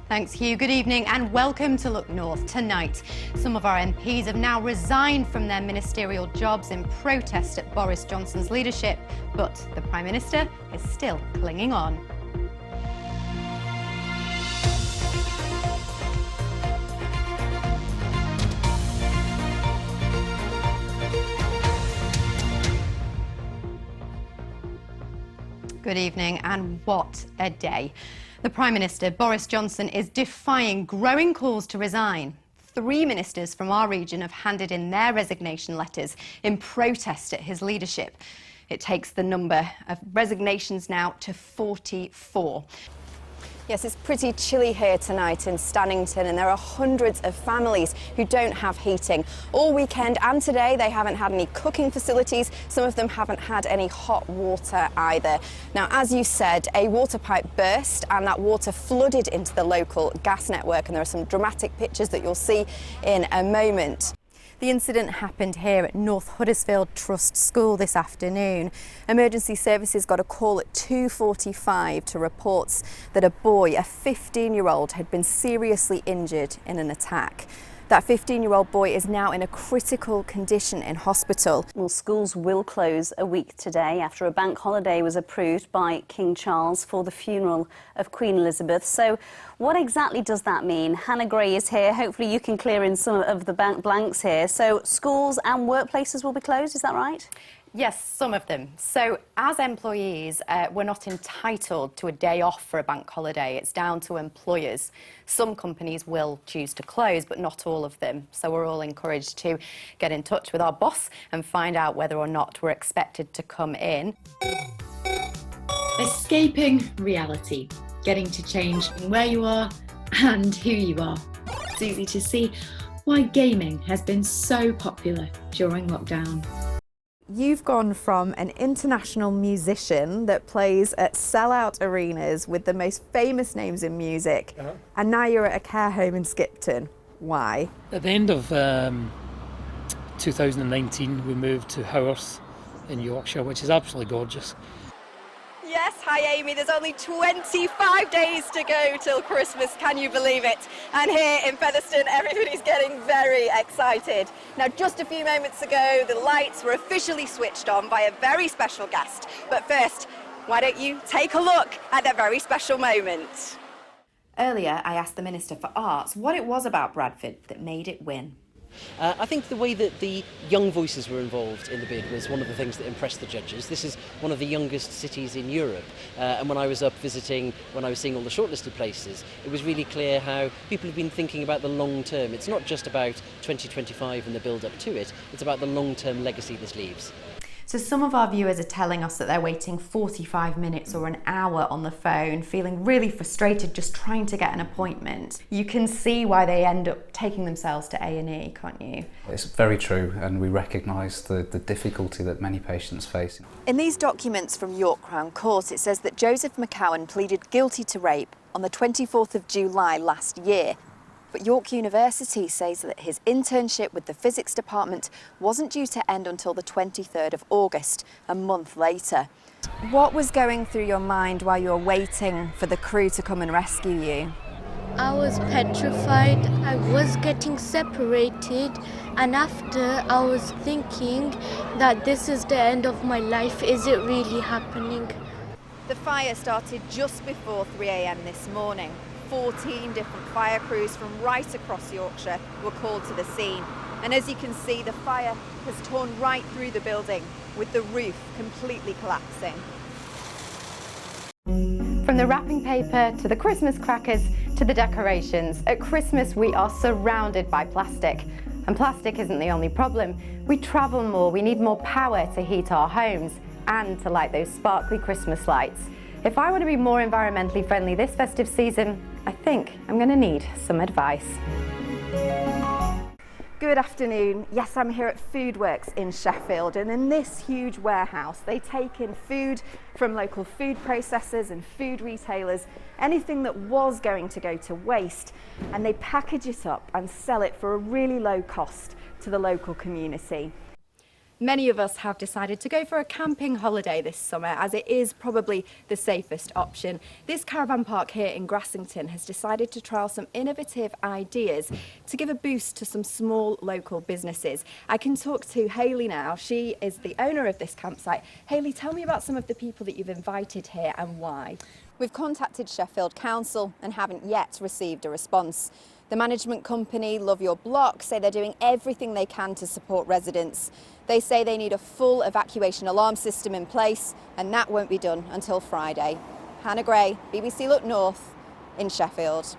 Thanks, Hugh. Good evening and welcome to Look North. Tonight, some of our MPs have now resigned from their ministerial jobs in protest at Boris Johnson's leadership, but the Prime Minister is still clinging on. Good evening, and what a day. The Prime Minister, Boris Johnson, is defying growing calls to resign. 3 ministers from our region have handed in their resignation letters in protest at his leadership. It takes the number of resignations now to 44. Yes, it's pretty chilly here tonight in Stannington, and there are hundreds of families who don't have heating. All weekend and today they haven't had any cooking facilities. Some of them haven't had any hot water either. Now, as you said, a water pipe burst and that water flooded into the local gas network, and there are some dramatic pictures that you'll see in a moment. The incident happened here at North Huddersfield Trust School this afternoon. Emergency services got a call at 2:45 to reports that a boy, a 15-year-old, had been seriously injured in an attack. That 15-year-old boy is now in a critical condition in hospital. Well, schools will close a week today after a bank holiday was approved by King Charles for the funeral of Queen Elizabeth. So what exactly does that mean? Hannah Gray is here. Hopefully you can clear in some of the blanks here. So schools and workplaces will be closed, is that right? Yes, some of them. So as employees, we're not entitled to a day off for a bank holiday. It's down to employers. Some companies will choose to close, but not all of them. So we're all encouraged to get in touch with our boss and find out whether or not we're expected to come in. Escaping reality, getting to change where you are and who you are. It's easy to see why gaming has been so popular during lockdown. You've gone from an international musician that plays at sellout arenas with the most famous names in music, and now you're at a care home in Skipton. Why? At the end of 2019, we moved to Haworth in Yorkshire, which is absolutely gorgeous. Yes, hi Amy, there's only 25 days to go till Christmas, can you believe it? And here in Featherstone, everybody's getting very excited. Now, just a few moments ago, the lights were officially switched on by a very special guest. But first, why don't you take a look at that very special moment? Earlier, I asked the Minister for Arts what it was about Bradford that made it win. I think the way that the young voices were involved in the bid was one of the things that impressed the judges. This is one of the youngest cities in Europe, and when I was up visiting, when I was seeing all the shortlisted places, it was really clear how people have been thinking about the long term. It's not just about 2025 and the build up to it, it's about the long term legacy this leaves. So some of our viewers are telling us that they're waiting 45 minutes or an hour on the phone, feeling really frustrated just trying to get an appointment. You can see why they end up taking themselves to A&E, can't you? It's very true, and we recognise the difficulty that many patients face. In these documents from York Crown Court, it says that Joseph McCowan pleaded guilty to rape on the 24th of July last year. But York University says that his internship with the physics department wasn't due to end until the 23rd of August, a month later. What was going through your mind while you were waiting for the crew to come and rescue you? I was petrified. I was getting separated, and after I was thinking that this is the end of my life. Is it really happening? The fire started just before 3 a.m. this morning. 14 different fire crews from right across Yorkshire were called to the scene. And as you can see, the fire has torn right through the building, with the roof completely collapsing. From the wrapping paper to the Christmas crackers to the decorations, at Christmas we are surrounded by plastic. And plastic isn't the only problem. We travel more, we need more power to heat our homes and to light those sparkly Christmas lights. If I want to be more environmentally friendly this festive season, I think I'm going to need some advice. Good afternoon. Yes, I'm here at Foodworks in Sheffield, and in this huge warehouse they take in food from local food processors and food retailers, anything that was going to go to waste, and they package it up and sell it for a really low cost to the local community. Many of us have decided to go for a camping holiday this summer, as it is probably the safest option. This caravan park here in Grassington has decided to trial some innovative ideas to give a boost to some small local businesses. I can talk to Hayley now. She is the owner of this campsite. Hayley, tell me about some of the people that you've invited here and why. We've contacted Sheffield Council and haven't yet received a response. The management company Love Your Block say they're doing everything they can to support residents. They say they need a full evacuation alarm system in place, and that won't be done until Friday. Hannah Gray, BBC Look North in Sheffield.